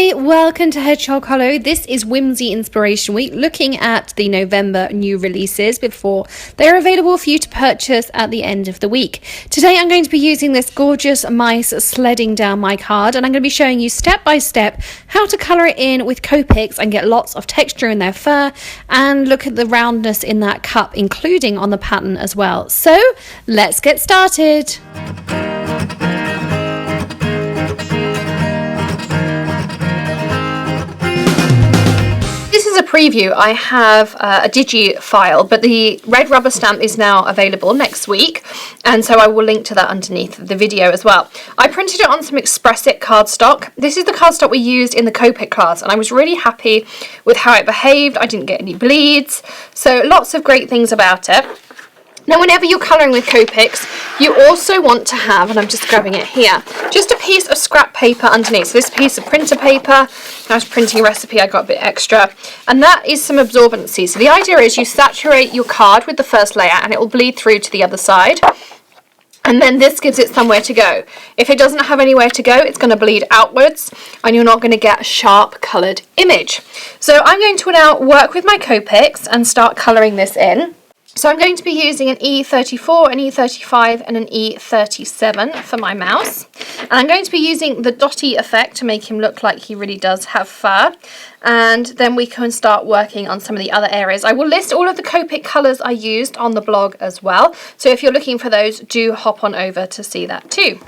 Hi, welcome to Hedgehog Hollow. This is Whimsy Inspiration Week, looking at the November new releases before they're available for you to purchase at the end of the week. Today I'm going to be using this gorgeous mice sledding down my card, and I'm going to be showing you step by step how to colour it in with Copics and get lots of texture in their fur, and look at the roundness in that cup, including on the pattern as well. So let's get started. This is a preview. I have a digi file, but the red rubber stamp is now available next week, and so I will link to that underneath the video as well. I printed it on some Express It cardstock. This is the cardstock we used in the Copic class, and I was really happy with how it behaved. I didn't get any bleeds, so lots of great things about it. Now, whenever you're colouring with Copics, you also want to have, and I'm just grabbing it here, just a piece of scrap paper underneath. So this piece of printer paper, I was printing a recipe, I got a bit extra, and that is some absorbency. So the idea is you saturate your card with the first layer and it will bleed through to the other side. And then this gives it somewhere to go. If it doesn't have anywhere to go, it's going to bleed outwards and you're not going to get a sharp coloured image. So I'm going to now work with my Copics and start colouring this in. So I'm going to be using an E34, an E35 and an E37 for my mouse. And I'm going to be using the dotty effect to make him look like he really does have fur. And then we can start working on some of the other areas. I will list all of the Copic colours I used on the blog as well. So if you're looking for those, do hop on over to see that too.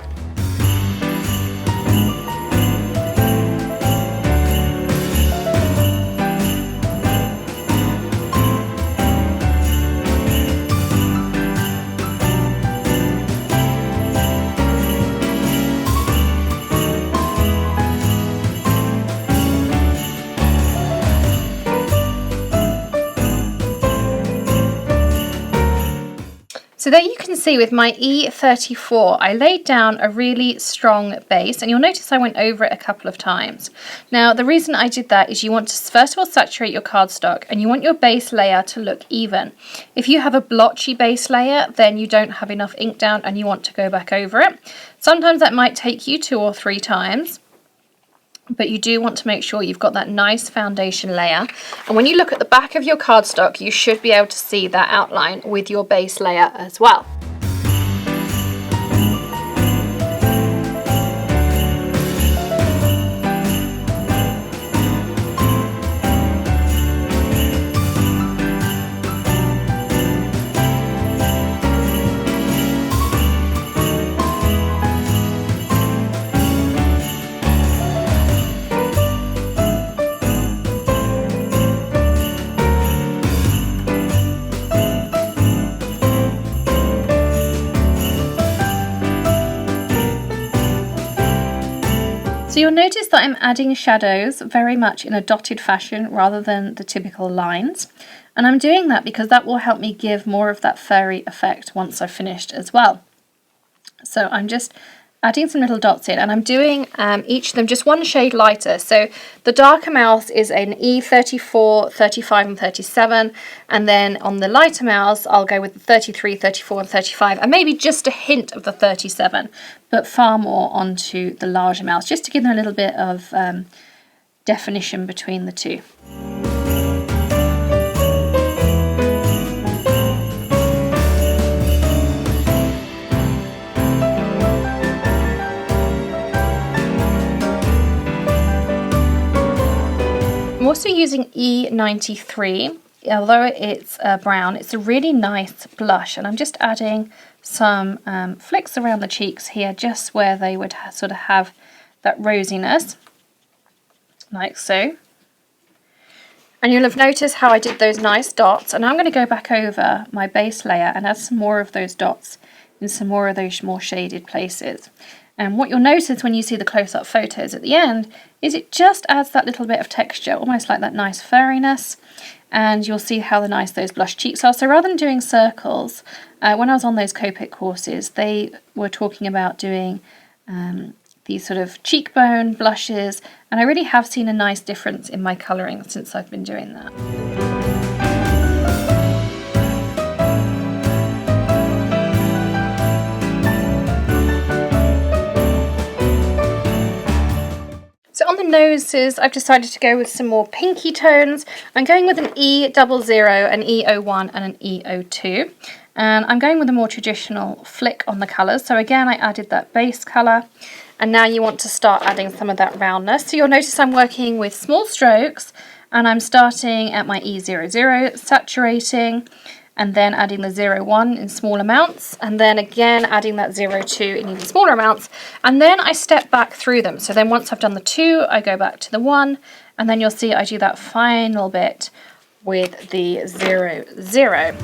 So there you can see with my E34, I laid down a really strong base, and you'll notice I went over it a couple of times. Now, the reason I did that is you want to first of all saturate your cardstock, and you want your base layer to look even. If you have a blotchy base layer, then you don't have enough ink down and you want to go back over it. Sometimes that might take you 2 or 3 times. But you do want to make sure you've got that nice foundation layer. And when you look at the back of your cardstock, you should be able to see that outline with your base layer as well. So you'll notice that I'm adding shadows very much in a dotted fashion rather than the typical lines. And I'm doing that because that will help me give more of that furry effect once I've finished as well. So I'm just adding some little dots in, and I'm doing each of them just one shade lighter. So the darker mouse is an E34, 35 and 37, and then on the lighter mouse I'll go with the 33, 34 and 35, and maybe just a hint of the 37, but far more onto the larger mouse, just to give them a little bit of definition between the two. I'm also using E93, although it's brown, it's a really nice blush, and I'm just adding some flicks around the cheeks here, just where they would sort of have that rosiness, like so. And you'll have noticed how I did those nice dots, and I'm going to go back over my base layer and add some more of those dots in some more of those more shaded places. And what you'll notice when you see the close-up photos at the end is it just adds that little bit of texture, almost like that nice furriness, and you'll see how nice those blush cheeks are. So rather than doing circles, when I was on those Copic courses, they were talking about doing these sort of cheekbone blushes, and I really have seen a nice difference in my colouring since I've been doing that. noses, I've decided to go with some more pinky tones. I'm going with an E00, an E01 and an E02. And I'm going with a more traditional flick on the colours. So again, I added that base colour. And now you want to start adding some of that roundness. So you'll notice I'm working with small strokes, and I'm starting at my E00, saturating, and then adding the 01 in small amounts, and then again adding that 02 in even smaller amounts, and then I step back through them. So then once I've done the 2, I go back to the 1, and then you'll see I do that final bit with the 00.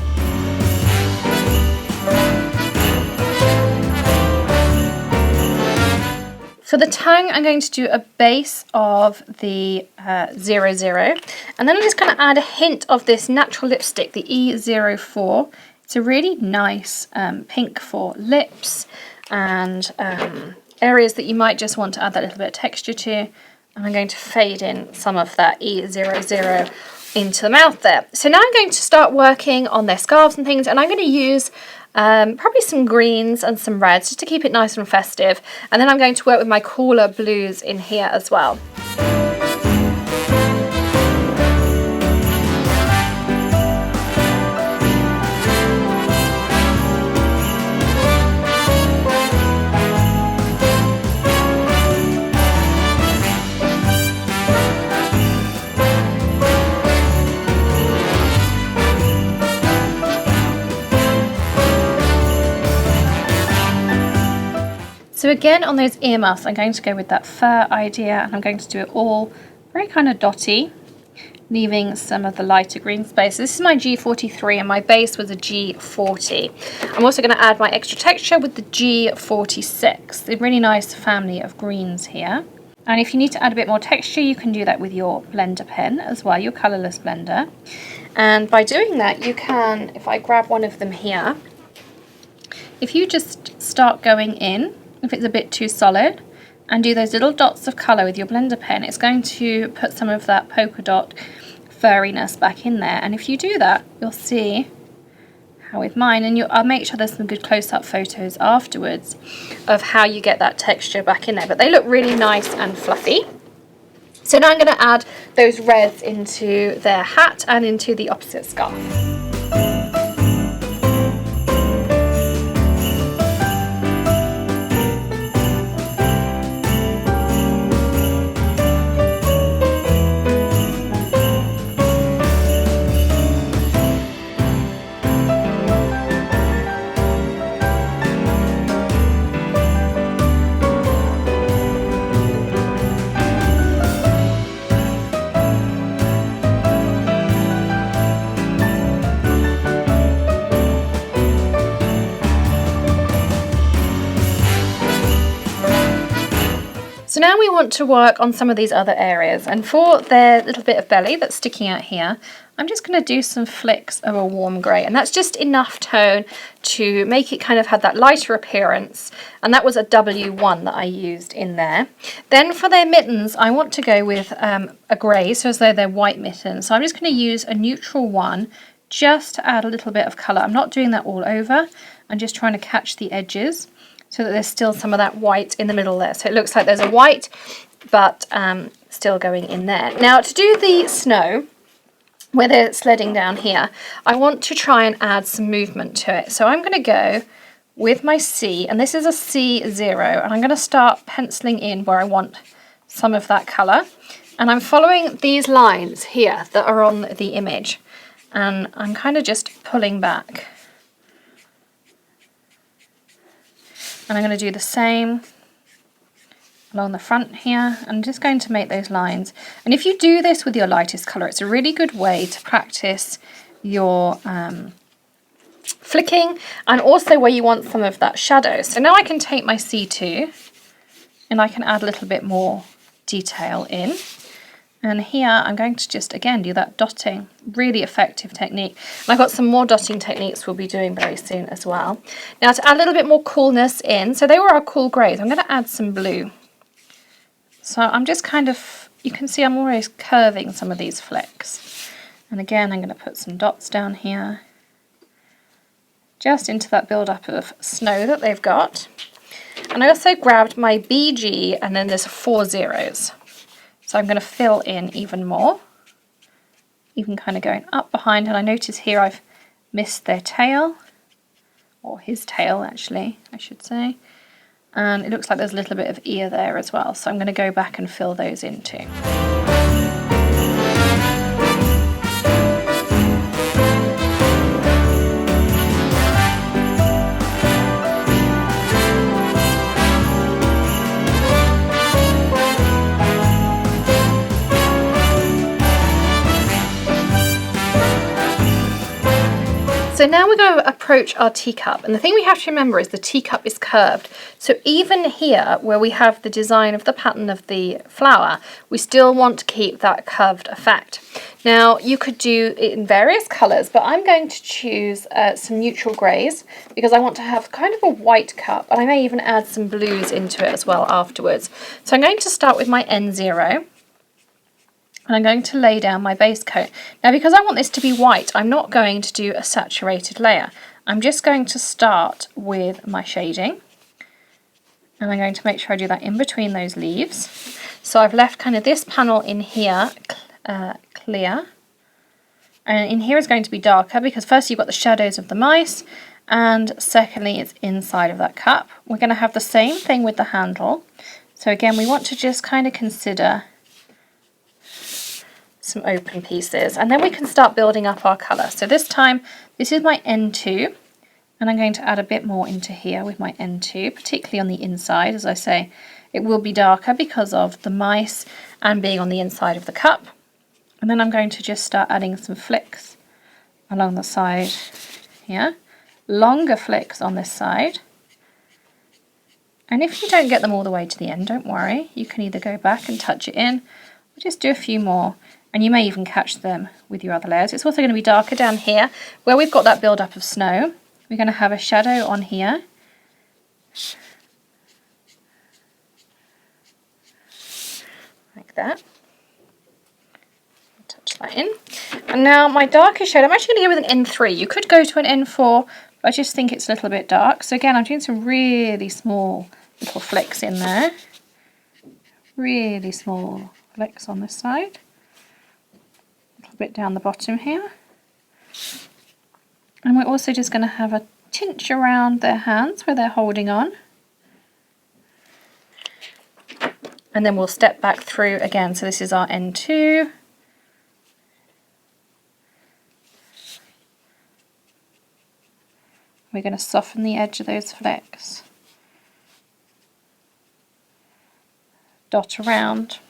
For the tongue, I'm going to do a base of the 00, and then I'm just going to add a hint of this natural lipstick, the E04. It's a really nice pink for lips and areas that you might just want to add that little bit of texture to. And I'm going to fade in some of that E00 into the mouth there. So now I'm going to start working on their scarves and things, and I'm going to use probably some greens and some reds just to keep it nice and festive, and then I'm going to work with my cooler blues in here as well. So again, on those earmuffs, I'm going to go with that fur idea, and I'm going to do it all very kind of dotty, leaving some of the lighter green space. This is my G43, and my base was a G40. I'm also going to add my extra texture with the G46, a really nice family of greens here. And if you need to add a bit more texture, you can do that with your blender pen as well, your colourless blender. And by doing that, you can, if I grab one of them here, if you just start going in, if it's a bit too solid, and do those little dots of colour with your blender pen, it's going to put some of that polka dot furriness back in there. And if you do that, you'll see how with mine, and I'll make sure there's some good close-up photos afterwards of how you get that texture back in there. But they look really nice and fluffy. So now I'm going to add those reds into their hat and into the opposite scarf. So now we want to work on some of these other areas, and for their little bit of belly that's sticking out here, I'm just going to do some flicks of a warm grey, and that's just enough tone to make it kind of have that lighter appearance, and that was a W1 that I used in there. Then for their mittens, I want to go with a grey, so as though they're white mittens. So I'm just going to use a neutral one just to add a little bit of colour. I'm not doing that all over, I'm just trying to catch the edges, so that there's still some of that white in the middle there. So it looks like there's a white, but still going in there. Now to do the snow, where they're sledding down here, I want to try and add some movement to it. So I'm going to go with my C, and this is a C0, and I'm going to start penciling in where I want some of that colour. And I'm following these lines here that are on the image, and I'm kind of just pulling back. And I'm going to do the same along the front here. I'm just going to make those lines. And if you do this with your lightest colour, it's a really good way to practice your flicking, and also where you want some of that shadow. So now I can take my C2 and I can add a little bit more detail in. And here I'm going to just, again, do that dotting. Really effective technique. And I've got some more dotting techniques we'll be doing very soon as well. Now to add a little bit more coolness in, so they were our cool greys, I'm going to add some blue. So I'm just kind of, you can see I'm always curving some of these flecks. And again, I'm going to put some dots down here, just into that build-up of snow that they've got. And I also grabbed my BG, and then there's 4 zeros. So I'm going to fill in even more, even kind of going up behind, and I notice here I've missed their tail, or his tail actually, I should say. And it looks like there's a little bit of ear there as well, so I'm going to go back and fill those in too. So now we're going to approach our teacup, and the thing we have to remember is the teacup is curved. So even here where we have the design of the pattern of the flower, we still want to keep that curved effect. Now you could do it in various colours, but I'm going to choose some neutral greys because I want to have kind of a white cup, and I may even add some blues into it as well afterwards. So I'm going to start with my N0. And I'm going to lay down my base coat. Now because I want this to be white, I'm not going to do a saturated layer. I'm just going to start with my shading. And I'm going to make sure I do that in between those leaves. So I've left kind of this panel in here clear. And in here is going to be darker because first you've got the shadows of the mice, and secondly it's inside of that cup. We're going to have the same thing with the handle. So again, we want to just kind of consider some open pieces, and then we can start building up our colour. So this time, this is my N2, and I'm going to add a bit more into here with my N2, particularly on the inside. As I say, it will be darker because of the mice and being on the inside of the cup. And then I'm going to just start adding some flicks along the side here, longer flicks on this side. And if you don't get them all the way to the end, don't worry, you can either go back and touch it in, or just do a few more. And you may even catch them with your other layers. It's also going to be darker down here where we've got that build up of snow. We're going to have a shadow on here. Like that. Touch that in. And now my darker shade, I'm actually going to go with an N3. You could go to an N4, but I just think it's a little bit dark. So again, I'm doing some really small little flicks in there. Really small flicks on this side. Bit down the bottom here, and we're also just going to have a tinge around their hands where they're holding on, and then we'll step back through again. So this is our N2, we're going to soften the edge of those flecks, dot around.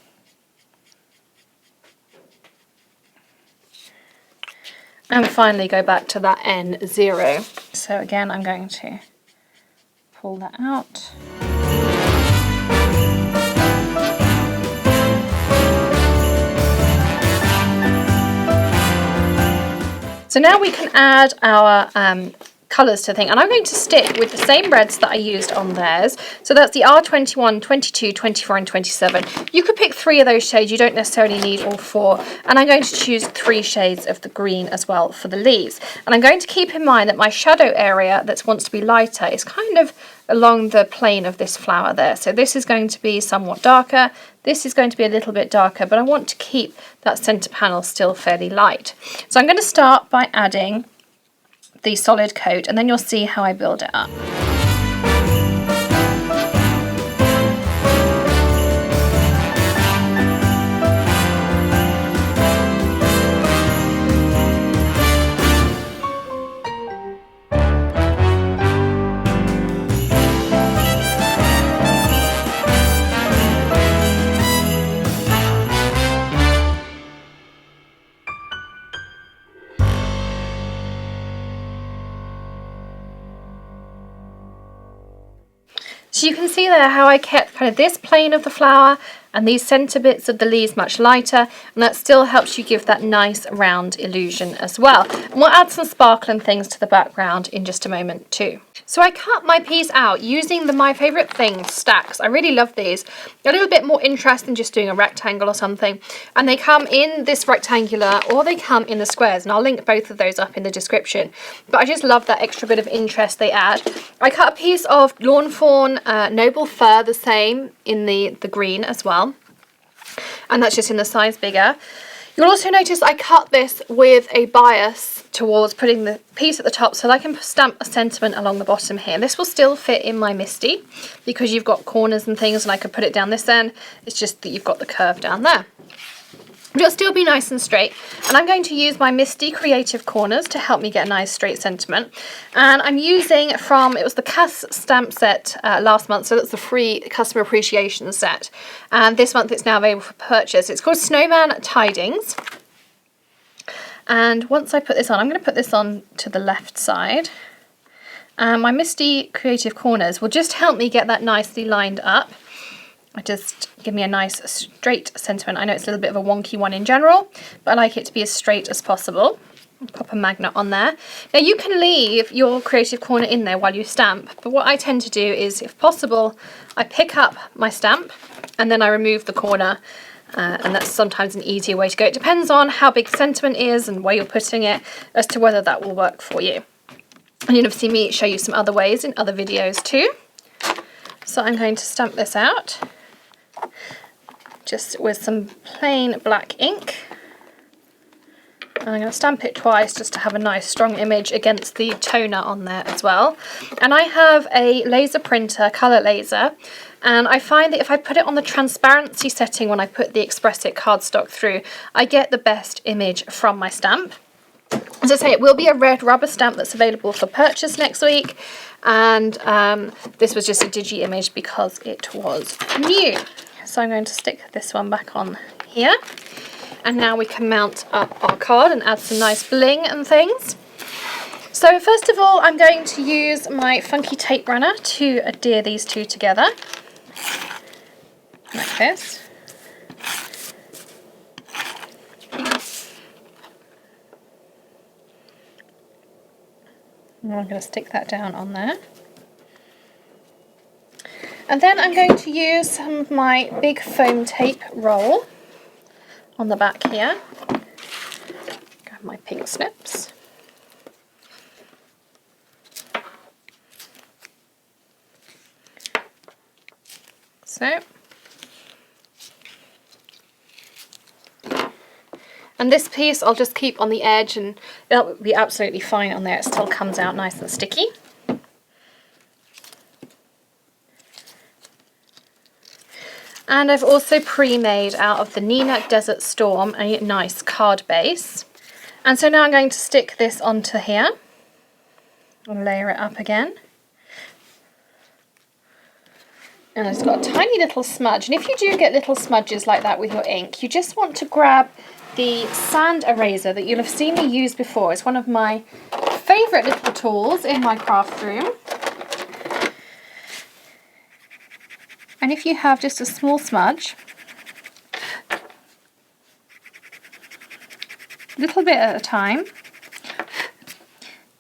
And finally go back to that N0. So again, I'm going to pull that out. So now we can add our colours to the thing, and I'm going to stick with the same reds that I used on theirs. So that's the R21, 22, 24 and 27. You could pick 3 of those shades, you don't necessarily need all 4, and I'm going to choose 3 shades of the green as well for the leaves. And I'm going to keep in mind that my shadow area that wants to be lighter is kind of along the plane of this flower there. So this is going to be somewhat darker, this is going to be a little bit darker, but I want to keep that centre panel still fairly light. So I'm going to start by adding the solid coat, and then you'll see how I build it up. So you can see there how I kept kind of this plane of the flower and these centre bits of the leaves much lighter, and that still helps you give that nice round illusion as well. And we'll add some sparkle and things to the background in just a moment too. So I cut my piece out using the My Favourite Things STAX. I really love these. They're a little bit more interesting than just doing a rectangle or something. And they come in this rectangular or they come in the squares. And I'll link both of those up in the description. But I just love that extra bit of interest they add. I cut a piece of Lawn Fawn Noble Fur, the same in the green as well. and that's just in the size bigger. You'll also notice I cut this with a bias towards putting the piece at the top so that I can stamp a sentiment along the bottom here. This will still fit in my Misti because you've got corners and things, and I could put it down this end. It's just that you've got the curve down there. It'll still be nice and straight, and I'm going to use my Misti Creative Corners to help me get a nice straight sentiment. And I'm using from, it was the Cass stamp set last month, so that's the free customer appreciation set. And this month it's now available for purchase. It's called Snowman Tidings. And once I put this on, I'm going to put this on to the left side. And my Misti Creative Corners will just help me get that nicely lined up. Just give me a nice straight sentiment. I know it's a little bit of a wonky one in general, but I like it to be as straight as possible. I'll pop a magnet on there. Now you can leave your creative corner in there while you stamp, but what I tend to do is, if possible, I pick up my stamp and then I remove the corner, and that's sometimes an easier way to go. It depends on how big the sentiment is and where you're putting it as to whether that will work for you. And you'll see me show you some other ways in other videos too. So I'm going to stamp this out just with some plain black ink, and I'm going to stamp it twice just to have a nice strong image against the toner on there as well. And I have a laser printer, colour laser, and I find that if I put it on the transparency setting when I put the Express It cardstock through, I get the best image from my stamp. As I say, it will be a red rubber stamp that's available for purchase next week, and this was just a digi image because it was new. So I'm going to stick this one back on here, and now we can mount up our card and add some nice bling and things. So first of all, I'm going to use my funky tape runner to adhere these two together, like this. And I'm going to stick that down on there. And then I'm going to use some of my big foam tape roll on the back here. Grab my pink snips. So. And this piece I'll just keep on the edge, and that will be absolutely fine on there. It still comes out nice and sticky. And I've also pre-made out of the Nina Desert Storm a nice card base. And so now I'm going to stick this onto here and layer it up again. And it's got a tiny little smudge. And if you do get little smudges like that with your ink, you just want to grab the sand eraser that you'll have seen me use before. It's one of my favourite little tools in my craft room. And if you have just a small smudge, a little bit at a time,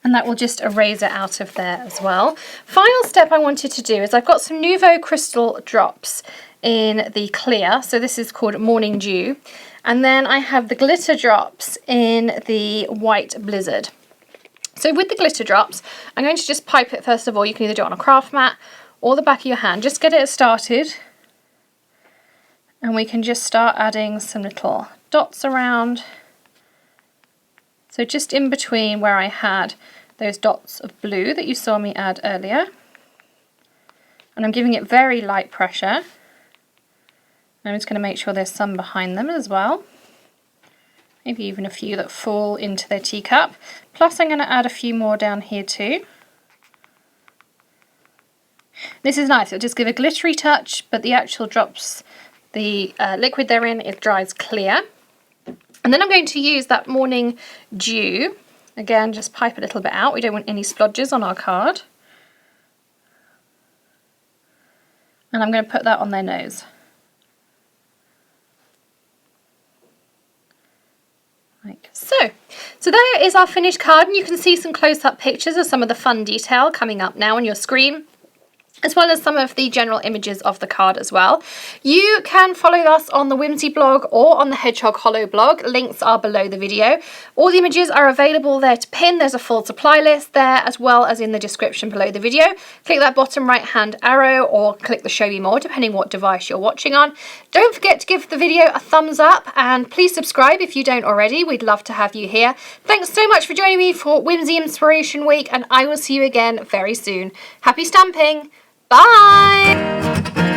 and that will just erase it out of there as well. Final step I wanted to do is I've got some Nuvo crystal drops in the clear, so this is called Morning Dew, and then I have the glitter drops in the White Blizzard. So with the glitter drops, I'm going to just pipe it first of all. You can either do it on a craft mat or the back of your hand. Just get it started, and we can just start adding some little dots around. So just in between where I had those dots of blue that you saw me add earlier. And I'm giving it very light pressure. I'm just going to make sure there's some behind them as well. Maybe even a few that fall into their teacup. Plus I'm going to add a few more down here too. This is nice, it'll just give a glittery touch, but the actual drops, the liquid they're in, it dries clear. And then I'm going to use that Morning Dew. Again, just pipe a little bit out. We don't want any splodges on our card. And I'm going to put that on their nose. Like so. So there is our finished card, and you can see some close-up pictures of some of the fun detail coming up now on your screen. as well as some of the general images of the card as well. You can follow us on the Whimsy blog or on the Hedgehog Hollow blog. Links are below the video. All the images are available there to pin. There's a full supply list there, as well as in the description below the video. Click that bottom right hand arrow or click the show me more, depending what device you're watching on. Don't forget to give the video a thumbs up, and please subscribe if you don't already. We'd love to have you here. Thanks so much for joining me for Whimsy Inspiration Week, and I will see you again very soon. Happy stamping! Bye!